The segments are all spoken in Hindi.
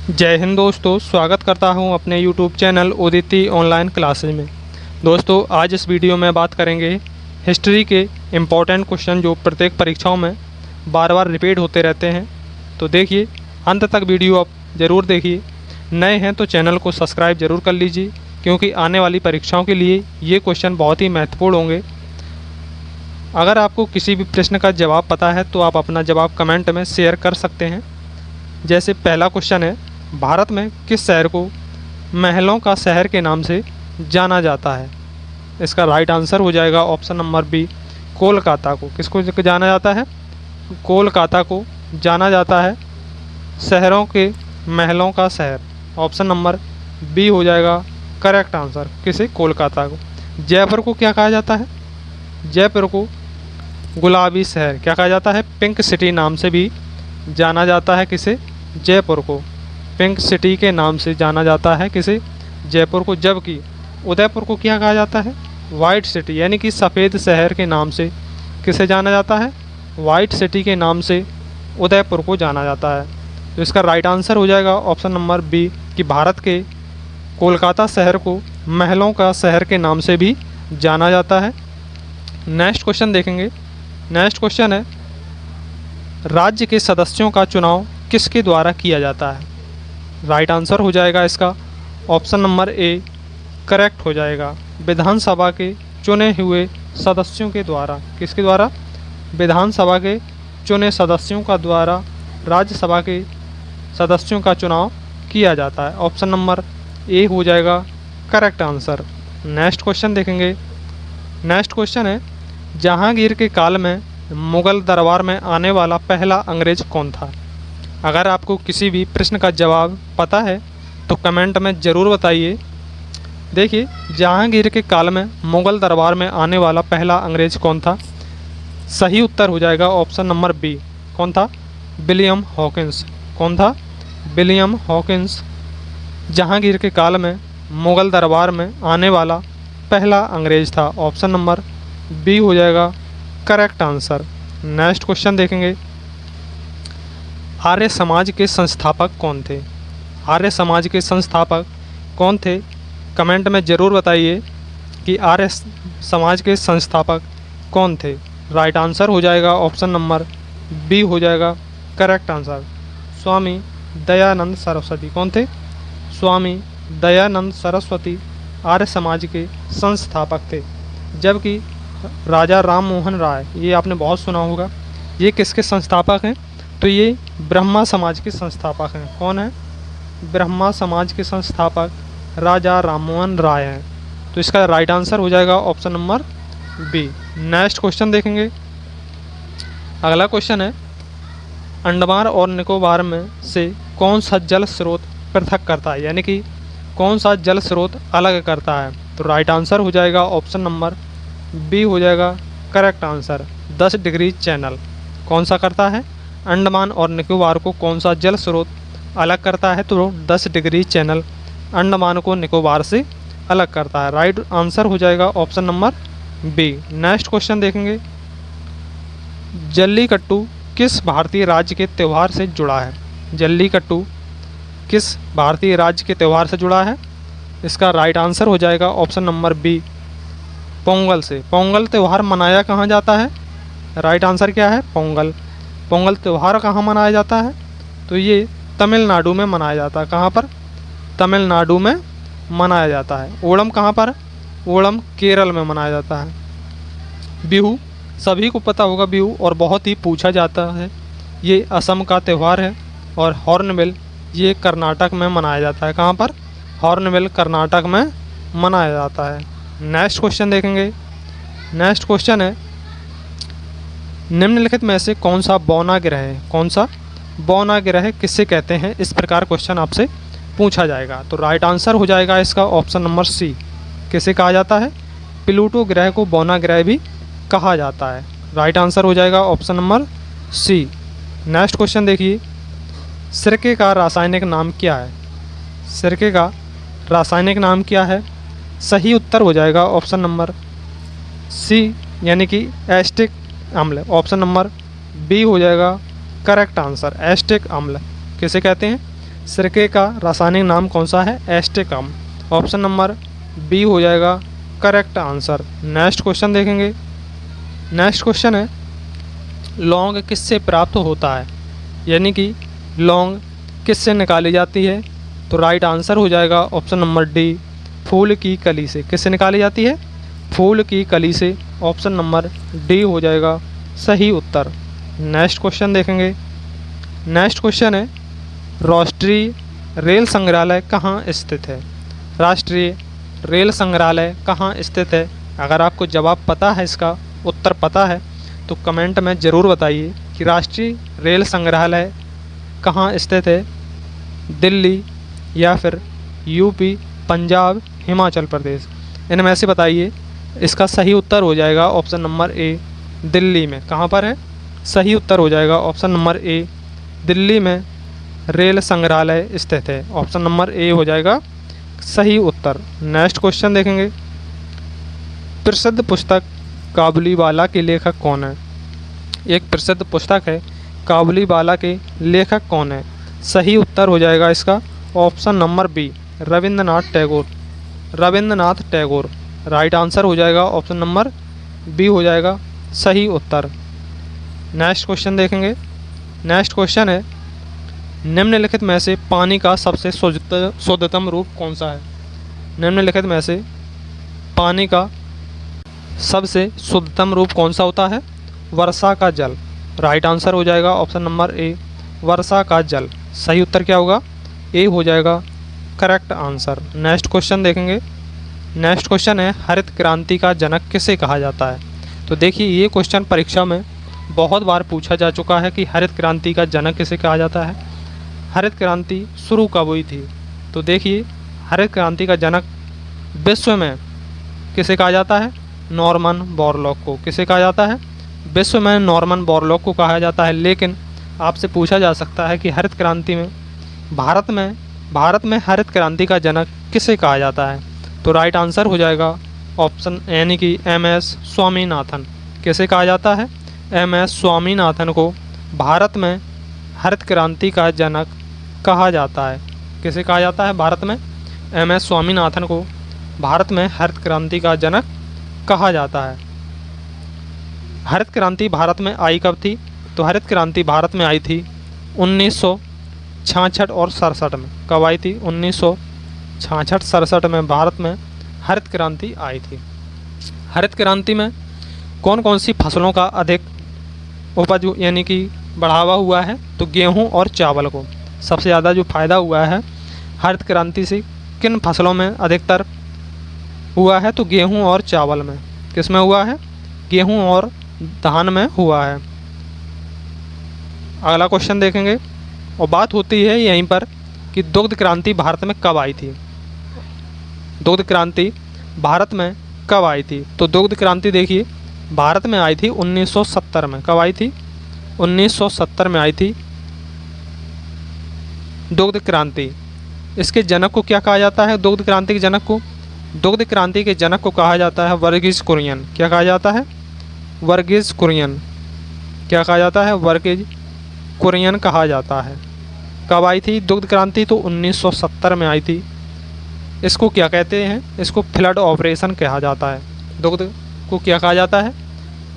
जय हिंद दोस्तों, स्वागत करता हूं अपने YouTube channel Uditi online classes में। दोस्तों, आज इस वीडियो में बात करेंगे हिस्ट्री के इम्पोर्टेंट क्वेश्चन जो प्रत्येक परीक्षाओं में बार बार रिपीट होते रहते हैं। तो देखिए, अंत तक वीडियो आप ज़रूर देखिए। नए हैं तो चैनल को सब्सक्राइब ज़रूर कर लीजिए, क्योंकि आने वाली परीक्षाओं के लिए ये क्वेश्चन बहुत ही महत्वपूर्ण होंगे। अगर आपको किसी भी प्रश्न का जवाब पता है तो आप अपना जवाब कमेंट में शेयर कर सकते हैं। जैसे पहला क्वेश्चन है, भारत में किस शहर को महलों का शहर के नाम से जाना जाता है? इसका राइट आंसर हो जाएगा ऑप्शन नंबर बी, कोलकाता को। किसको जाना जाता है? कोलकाता को जाना जाता है शहरों के महलों का शहर। ऑप्शन नंबर बी हो जाएगा करेक्ट आंसर। किसे? कोलकाता को। जयपुर को क्या कहा जाता है? जयपुर को गुलाबी शहर क्या कहा जाता है? पिंक सिटी नाम से भी जाना जाता है। किसे? जयपुर को पिंक सिटी के नाम से जाना जाता है। किसे? जयपुर को। जबकि उदयपुर को क्या कहा जाता है? वाइट सिटी, यानी कि सफ़ेद शहर के नाम से किसे जाना जाता है? वाइट सिटी के नाम से उदयपुर को जाना जाता है। तो इसका राइट आंसर हो जाएगा ऑप्शन नंबर बी कि भारत के कोलकाता शहर को महलों का शहर के नाम से भी जाना जाता है। नेक्स्ट क्वेश्चन देखेंगे। नेक्स्ट क्वेश्चन है, राज्य के सदस्यों का चुनाव किसके द्वारा किया जाता है? राइट आंसर हो जाएगा इसका ऑप्शन नंबर ए करेक्ट हो जाएगा। विधानसभा के चुने हुए सदस्यों के द्वारा। किसके द्वारा? विधानसभा के चुने सदस्यों का द्वारा राज्यसभा के सदस्यों का चुनाव किया जाता है। ऑप्शन नंबर ए हो जाएगा करेक्ट आंसर। नेक्स्ट क्वेश्चन देखेंगे। नेक्स्ट क्वेश्चन है, जहांगीर के काल में मुग़ल दरबार में आने वाला पहला अंग्रेज़ कौन था? अगर आपको किसी भी प्रश्न का जवाब पता है तो कमेंट में ज़रूर बताइए। देखिए, जहांगीर के काल में मुग़ल दरबार में आने वाला पहला अंग्रेज़ कौन था? सही उत्तर हो जाएगा ऑप्शन नंबर बी। कौन था? William Hawkins. कौन था? विलियम हॉकिंस जहांगीर के काल में मुग़ल दरबार में आने वाला पहला अंग्रेज़ था। ऑप्शन नंबर बी हो जाएगा करेक्ट आंसर। नेक्स्ट क्वेश्चन देखेंगे। आर्य समाज के संस्थापक कौन थे? आर्य समाज के संस्थापक कौन थे? कमेंट में ज़रूर बताइए कि आर्य समाज के संस्थापक कौन थे। राइट आंसर हो जाएगा ऑप्शन नंबर बी हो जाएगा करेक्ट आंसर। स्वामी दयानंद सरस्वती। कौन थे? स्वामी दयानंद सरस्वती आर्य समाज के संस्थापक थे। जबकि राजा राम मोहन राय, ये आपने बहुत सुना होगा, ये किसके संस्थापक हैं? तो ये ब्रह्मा समाज के संस्थापक हैं। कौन है? ब्रह्मा समाज के संस्थापक राजा राममोहन राय हैं। तो इसका राइट आंसर हो जाएगा option number B. Next question देखेंगे। अगला क्वेश्चन है, अंडमान और निकोबार में से कौन सा जल स्रोत पृथक करता है? यानी कि कौन सा जल स्रोत अलग करता है? तो राइट आंसर हो जाएगा ऑप्शन नंबर बी हो जाएगा करेक्ट आंसर। 10 डिग्री चैनल कौन सा करता है? अंडमान और निकोबार को कौन सा जल स्रोत अलग करता है? तो 10 डिग्री चैनल अंडमान को निकोबार से अलग करता है। राइट आंसर हो जाएगा option number B. Next question देखेंगे। जल्लीकट्टू किस भारतीय राज्य के त्यौहार से जुड़ा है? जल्लीकट्टू किस भारतीय राज्य के त्यौहार से जुड़ा है? इसका राइट आंसर हो जाएगा ऑप्शन नंबर बी, पोंगल से। पोंगल त्यौहार मनाया कहाँ जाता है? राइट आंसर क्या है? पोंगल। पोंगल त्यौहार कहाँ मनाया जाता है? तो ये तमिलनाडु में मनाया जाता है। कहाँ पर? तमिलनाडु में मनाया जाता है। ओणम कहाँ पर? ओणम केरल में मनाया जाता है। बिहू सभी को पता होगा, बिहू, और बहुत ही पूछा जाता है। ये असम का त्यौहार है। और हॉर्नबिल ये कर्नाटक में मनाया जाता है। कहाँ पर? हॉर्नबिल कर्नाटक में मनाया जाता है। नेक्स्ट क्वेश्चन देखेंगे। नेक्स्ट क्वेश्चन है, निम्नलिखित में से कौन सा बौना ग्रह है? कौन सा बौना ग्रह किससे कहते हैं? इस प्रकार क्वेश्चन आपसे पूछा जाएगा। तो राइट आंसर हो जाएगा इसका ऑप्शन नंबर सी। किसे कहा जाता है? प्लूटो ग्रह को बौना ग्रह भी कहा जाता है। राइट आंसर हो जाएगा option number C. Next question देखिए। सिरके का रासायनिक नाम क्या है? सिरके का रासायनिक नाम क्या है? सही उत्तर हो जाएगा ऑप्शन नंबर सी, यानी कि एस्टिक अम्ल। ऑप्शन नंबर बी हो जाएगा करेक्ट आंसर। एस्टिक अम्ल किसे कहते हैं? सिरके का रासायनिक नाम कौन सा है? एस्टेकम। ऑप्शन नंबर बी हो जाएगा करेक्ट आंसर। नेक्स्ट क्वेश्चन देखेंगे। नेक्स्ट क्वेश्चन है लौंग किससे प्राप्त होता है, यानी कि लौंग किससे निकाली जाती है? तो राइट आंसर हो जाएगा ऑप्शन नंबर डी फूल की कली से। किससे निकाली जाती है? फूल की कली से। ऑप्शन नंबर डी हो जाएगा सही उत्तर। नेक्स्ट क्वेश्चन देखेंगे। नेक्स्ट क्वेश्चन है राष्ट्रीय रेल संग्रहालय कहाँ स्थित है? राष्ट्रीय रेल संग्रहालय कहाँ स्थित है? अगर आपको जवाब पता है, इसका उत्तर पता है, तो कमेंट में ज़रूर बताइए कि राष्ट्रीय रेल संग्रहालय कहाँ स्थित है, दिल्ली या फिर यूपी, पंजाब, हिमाचल प्रदेश। इनमें से बताइए। इसका सही उत्तर हो जाएगा ऑप्शन नंबर ए दिल्ली में। कहाँ पर है? सही उत्तर हो जाएगा ऑप्शन नंबर ए दिल्ली में रेल संग्रहालय स्थित है। ऑप्शन नंबर ए हो जाएगा सही उत्तर। नेक्स्ट क्वेश्चन देखेंगे। प्रसिद्ध पुस्तक काबुलीवाला के लेखक कौन है? एक प्रसिद्ध पुस्तक है काबुलीवाला के लेखक कौन है? सही उत्तर हो जाएगा इसका option number B Rabindranath Tagore. Rabindranath Tagore right answer हो जाएगा। ऑप्शन नंबर बी हो जाएगा सही उत्तर। नेक्स्ट क्वेश्चन देखेंगे। नेक्स्ट क्वेश्चन है निम्नलिखित में से पानी का सबसे शुद्धतम रूप कौन सा है? निम्नलिखित में से पानी का सबसे शुद्धतम रूप कौन सा होता है? वर्षा का जल। राइट आंसर हो जाएगा ऑप्शन नंबर ए वर्षा का जल। सही उत्तर क्या होगा? ए हो जाएगा करेक्ट आंसर। नेक्स्ट क्वेश्चन देखेंगे। नेक्स्ट क्वेश्चन है हरित क्रांति का जनक किसे कहा जाता है? तो देखिए ये क्वेश्चन परीक्षा में बहुत बार पूछा जा चुका है कि हरित क्रांति का जनक किसे कहा जाता है। हरित क्रांति शुरू कब हुई थी? तो देखिए हरित क्रांति का जनक विश्व में किसे कहा जाता है? नॉर्मन बोरलॉग को। किसे कहा जाता है? विश्व में नॉर्मन बोरलॉग को कहा जाता है। लेकिन आपसे पूछा जा सकता है कि हरित क्रांति में भारत में हरित क्रांति का जनक किसे कहा जाता है? तो राइट आंसर हो जाएगा ऑप्शन यानी कि एम.एस. स्वामीनाथन। किसे कहा जाता है? एम.एस. स्वामीनाथन को भारत में हरित क्रांति का जनक कहा जाता है। किसे कहा जाता है? भारत में एम.एस. स्वामीनाथन को भारत में हरित क्रांति का जनक कहा जाता है। हरित क्रांति भारत में आई कब थी? तो हरित क्रांति भारत में आई थी 1966 और 67 में। कब आई थी? 1966-67 में भारत में हरित क्रांति आई थी। हरित क्रांति में कौन कौन सी फसलों का अधिक उपज यानी कि बढ़ावा हुआ है? तो गेहूं और चावल को सबसे ज़्यादा जो फ़ायदा हुआ है हरित क्रांति से किन फसलों में अधिकतर हुआ है? तो गेहूं और चावल में। किस में हुआ है? गेहूं और धान में हुआ है। अगला क्वेश्चन देखेंगे और बात होती है यहीं पर कि दुग्ध क्रांति भारत में कब आई थी? दुग्ध क्रांति भारत में कब आई थी? तो दुग्ध क्रांति देखिए भारत में आई थी 1970 में। कब आई थी? 1970 में आई थी दुग्ध क्रांति। इसके जनक को क्या कहा जाता है? दुग्ध क्रांति के जनक को? दुग्ध क्रांति के जनक को कहा जाता है वर्गीज कुरियन। क्या कहा जाता है? वर्गीज कुरियन। क्या कहा जाता है? वर्गीज कुरियन कहा जाता है। कब आई थी दुग्ध क्रांति? तो 1970 में आई थी। इसको क्या कहते हैं? इसको फ्लड ऑपरेशन कहा जाता है। दुग्ध को क्या कहा जाता है?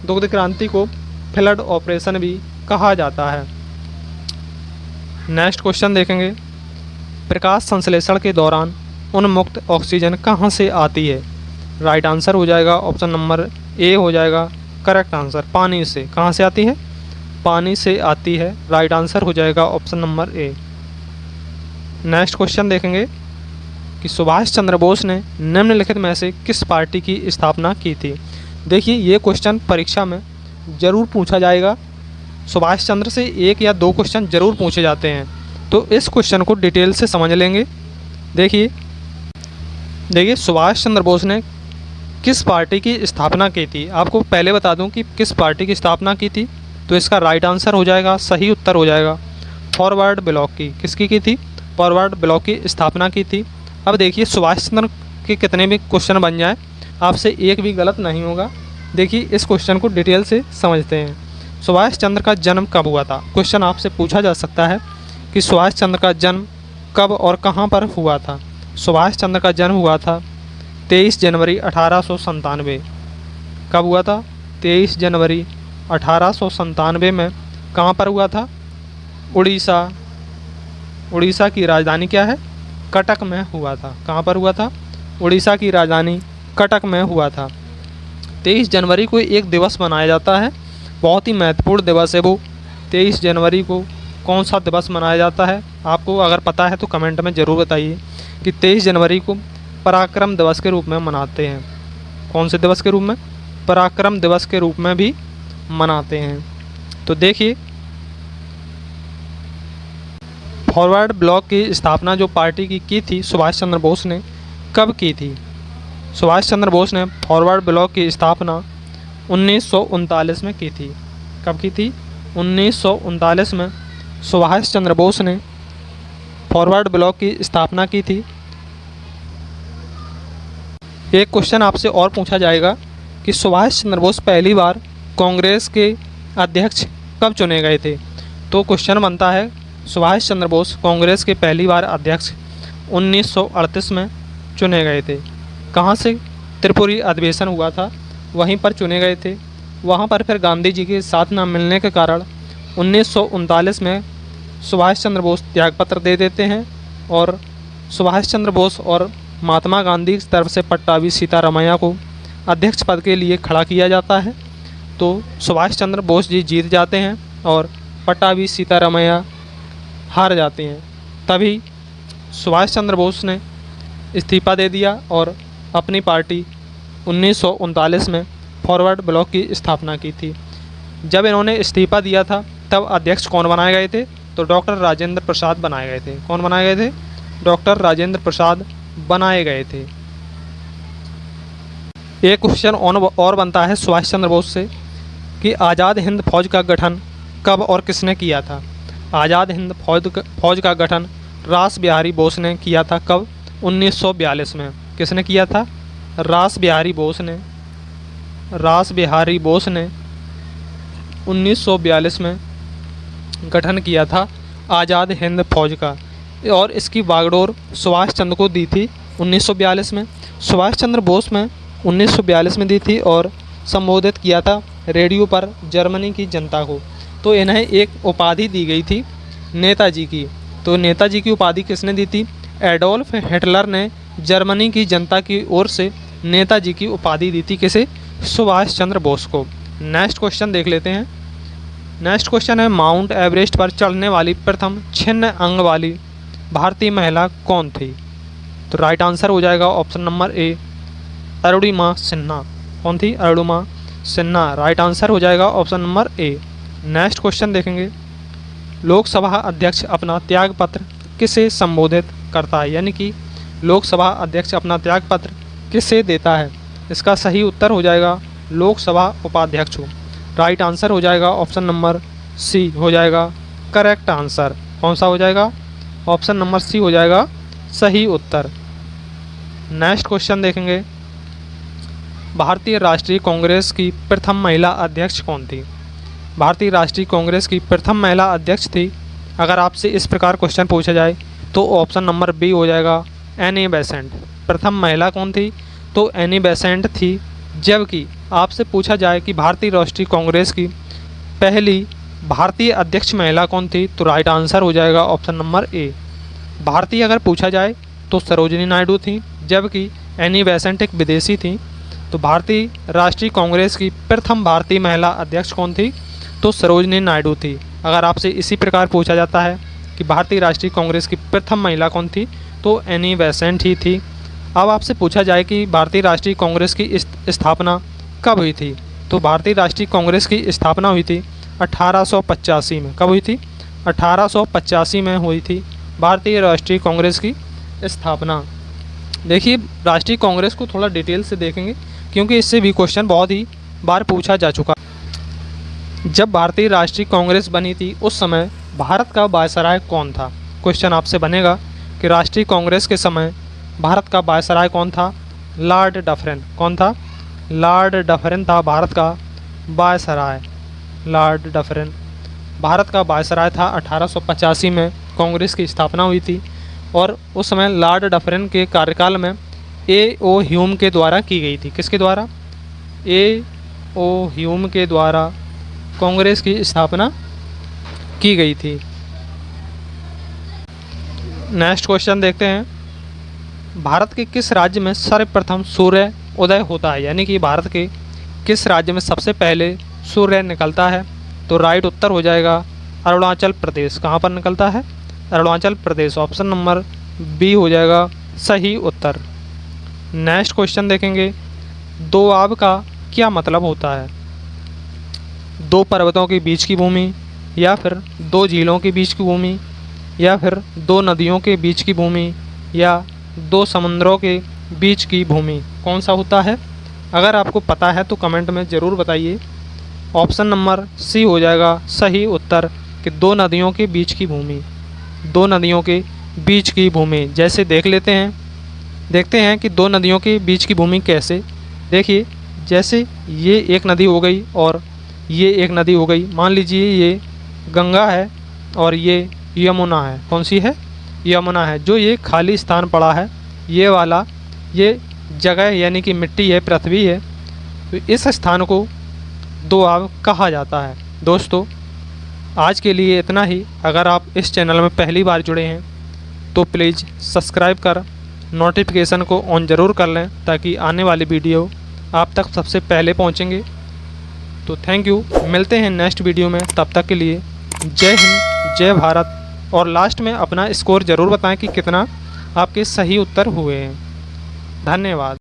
दुग्ध क्रांति को फ्लड ऑपरेशन भी कहा जाता है। नेक्स्ट क्वेश्चन देखेंगे। प्रकाश संश्लेषण के दौरान उन्मुक्त ऑक्सीजन कहाँ से आती है? राइट आंसर हो जाएगा ऑप्शन नंबर ए हो जाएगा करेक्ट आंसर। पानी से। कहाँ से आती है? पानी से आती है। राइट आंसर हो जाएगा option number A. Next question देखेंगे कि सुभाष चंद्र बोस ने निम्नलिखित में से किस पार्टी की स्थापना की थी? देखिए ये क्वेश्चन परीक्षा में ज़रूर पूछा जाएगा। सुभाष चंद्र से एक या दो क्वेश्चन ज़रूर पूछे जाते हैं, तो इस क्वेश्चन को डिटेल से समझ लेंगे। देखिए सुभाष चंद्र बोस ने किस पार्टी की स्थापना की थी? आपको पहले बता दूं कि किस पार्टी की स्थापना की थी, तो इसका राइट आंसर हो जाएगा, सही उत्तर हो जाएगा फॉरवर्ड ब्लॉक की। किसकी की थी? फॉरवर्ड ब्लॉक की स्थापना की थी। अब देखिए सुभाष चंद्र के कितने भी क्वेश्चन बन जाए आपसे एक भी गलत नहीं होगा। देखिए इस क्वेश्चन को डिटेल से समझते हैं। सुभाष चंद्र का जन्म कब हुआ था? क्वेश्चन आपसे पूछा जा सकता है कि सुभाष चंद्र का जन्म कब और कहाँ पर हुआ था? सुभाष चंद्र का जन्म हुआ था 23 जनवरी 1897। कब हुआ था? 23 जनवरी 1897 में। कहाँ पर हुआ था? उड़ीसा। उड़ीसा की राजधानी क्या है? कटक में हुआ था। कहाँ पर हुआ था? उड़ीसा की राजधानी कटक में हुआ था। 23 जनवरी को एक दिवस मनाया जाता है, बहुत ही महत्वपूर्ण दिवस है वो। 23 जनवरी को कौन सा दिवस मनाया जाता है? आपको अगर पता है तो कमेंट में ज़रूर बताइए कि 23 जनवरी को पराक्रम दिवस के रूप में मनाते हैं। कौन से दिवस के रूप में? पराक्रम दिवस के रूप में भी मनाते हैं। तो देखिए, फॉरवर्ड ब्लॉक की स्थापना जो पार्टी की थी सुभाष चंद्र बोस ने, कब की थी? सुभाष चंद्र बोस ने फॉरवर्ड ब्लॉक की स्थापना 1939 में की थी। कब की थी? 1939 में सुभाष चंद्र बोस ने फॉरवर्ड ब्लॉक की स्थापना की थी। एक क्वेश्चन आपसे और पूछा जाएगा कि सुभाष चंद्र बोस पहली बार कांग्रेस के अध्यक्ष कब चुने गए थे? तो क्वेश्चन बनता है, सुभाष चंद्र बोस कांग्रेस के पहली बार अध्यक्ष 1938 में चुने गए थे। कहाँ से? त्रिपुरी अधिवेशन हुआ था, वहीं पर चुने गए थे। वहाँ पर फिर गांधी जी के साथ न मिलने के कारण 1939 में सुभाष चंद्र बोस त्यागपत्र दे देते हैं और सुभाष चंद्र बोस और महात्मा गांधी की तरफ से पट्टाभी सीतारामैया को अध्यक्ष पद के लिए खड़ा किया जाता है। तो सुभाष चंद्र बोस जी जीत जाते हैं और पट्टाभी सीतारामैया हार जाते हैं। तभी सुभाष चंद्र बोस ने इस्तीफा दे दिया और अपनी पार्टी 1939 में फॉरवर्ड ब्लॉक की स्थापना की थी। जब इन्होंने इस्तीफा दिया था तब अध्यक्ष कौन बनाए गए थे? तो डॉक्टर राजेंद्र प्रसाद बनाए गए थे। कौन बनाए गए थे? डॉक्टर राजेंद्र प्रसाद बनाए गए थे। एक क्वेश्चन और बनता है सुभाष चंद्र बोस से कि आज़ाद हिंद फौज का गठन कब और किसने किया था? आज़ाद हिंद फौज का गठन रास बिहारी बोस ने किया था। कब? 1942 में। किसने किया था? रास बिहारी बोस ने 1942 में गठन किया था आज़ाद हिंद फौज का। और इसकी बागडोर सुभाष चंद्र को दी थी 1942 में। सुभाष चंद्र बोस में 1942 में दी थी और संबोधित किया था रेडियो पर जर्मनी की जनता को। तो इन्हें एक उपाधि दी गई थी नेताजी की। तो नेताजी की उपाधि किसने दी थी? एडोल्फ हिटलर ने जर्मनी की जनता की ओर से नेताजी की उपाधि दी थी। किसे? सुभाष चंद्र बोस को। नेक्स्ट क्वेश्चन देख लेते हैं। नेक्स्ट क्वेश्चन है, माउंट एवरेस्ट पर चढ़ने वाली प्रथम छिन्न अंग वाली भारतीय महिला कौन थी? तो राइट आंसर हो जाएगा option number A, Arunima Sinha. कौन थी? अरुणिमा सिन्हा। राइट आंसर हो जाएगा option number A. Next question देखेंगे, लोकसभा अध्यक्ष अपना त्यागपत्र किसे संबोधित करता है? यानी कि लोकसभा अध्यक्ष अपना त्यागपत्र किसे देता है? इसका सही उत्तर हो जाएगा लोकसभा उपाध्यक्ष को। राइट आंसर हो जाएगा ऑप्शन नंबर सी हो जाएगा करेक्ट आंसर। कौन सा हो जाएगा? ऑप्शन नंबर सी हो जाएगा सही उत्तर। नेक्स्ट क्वेश्चन देखेंगे, भारतीय राष्ट्रीय कांग्रेस की प्रथम महिला अध्यक्ष कौन थी? भारतीय राष्ट्रीय कांग्रेस की प्रथम महिला अध्यक्ष थी, अगर आपसे इस प्रकार क्वेश्चन पूछा जाए तो ऑप्शन नंबर बी हो जाएगा एनी बेसेंट। प्रथम महिला कौन थी? तो एनी बेसेंट थी। जबकि आपसे पूछा जाए कि भारतीय राष्ट्रीय कांग्रेस की पहली भारतीय अध्यक्ष महिला कौन थी? तो राइट आंसर हो जाएगा ऑप्शन नंबर ए। भारतीय अगर पूछा जाए तो सरोजिनी नायडू थी, जबकि एनी बेसेंट एक विदेशी थी। तो भारतीय राष्ट्रीय कांग्रेस की प्रथम भारतीय महिला अध्यक्ष कौन थी? तो सरोजिनी नायडू थी। अगर आपसे इसी प्रकार पूछा जाता है कि भारतीय राष्ट्रीय कांग्रेस की प्रथम महिला कौन थी? तो एनी बेसेंट ही थी। अब आपसे पूछा जाए कि भारतीय राष्ट्रीय कांग्रेस की स्थापना कब हुई थी? तो भारतीय राष्ट्रीय कांग्रेस की स्थापना हुई थी 1885 में। कब हुई थी? 1885 में हुई थी भारतीय राष्ट्रीय कांग्रेस की स्थापना। देखिए, राष्ट्रीय कांग्रेस को थोड़ा डिटेल से देखेंगे क्योंकि इससे भी क्वेश्चन बहुत ही बार पूछा जा चुका। जब भारतीय राष्ट्रीय कांग्रेस बनी थी उस समय भारत का वायसराय कौन था? क्वेश्चन आपसे बनेगा कि राष्ट्रीय कांग्रेस के समय भारत का वायसराय कौन था? Lord Dufferin. कौन था? लॉर्ड डफरिन था भारत का वायसराय। लॉर्ड डफरिन भारत का वायसराय था। 1885 में कांग्रेस की स्थापना हुई थी और उस समय लॉर्ड डफरिन के कार्यकाल में A.O. ह्यूम के द्वारा की गई थी। किसके द्वारा? A.O. ह्यूम के द्वारा कांग्रेस की स्थापना की गई थी। नेक्स्ट क्वेश्चन देखते हैं। भारत के किस राज्य में सर्वप्रथम सूर्य उदय होता है? यानी कि भारत के किस राज्य में सबसे पहले सूर्य निकलता है? तो राइट उत्तर हो जाएगा अरुणाचल प्रदेश। कहाँ पर निकलता है? Arunachal Pradesh. Option number B हो जाएगा सही उत्तर। नेक्स्ट क्वेश्चन देखेंगे। दोआब का क्या मतलब होता है? दो पर्वतों के बीच की भूमि, या फिर दो झीलों के बीच की भूमि, या फिर दो नदियों के बीच की भूमि, या दो समुद्रों के बीच की भूमि। कौन सा होता है? अगर आपको पता है तो कमेंट में ज़रूर बताइए। ऑप्शन नंबर सी हो जाएगा सही उत्तर कि दो नदियों के बीच की भूमि। दो नदियों के बीच की भूमि। जैसे देखते हैं कि दो नदियों के बीच की भूमि कैसे। देखिए, जैसे ये एक नदी हो गई और ये एक नदी हो गई। मान लीजिए ये गंगा है और ये यमुना है। कौन सी है? यमुना है। जो ये खाली स्थान पड़ा है, ये वाला, ये जगह यानी कि मिट्टी है, पृथ्वी है, तो इस स्थान को दोआब कहा जाता है। दोस्तों, आज के लिए इतना ही। अगर आप इस चैनल में पहली बार जुड़े हैं तो प्लीज़ सब्सक्राइब कर नोटिफिकेशन को ऑन ज़रूर कर लें, ताकि आने वाली वीडियो आप तक सबसे पहले पहुंचेंगे। तो थैंक यू। मिलते हैं नेक्स्ट वीडियो में। तब तक के लिए जय हिंद, जय भारत। और लास्ट में अपना स्कोर ज़रूर बताएं कि कितना आपके सही उत्तर हुए हैं। धन्यवाद।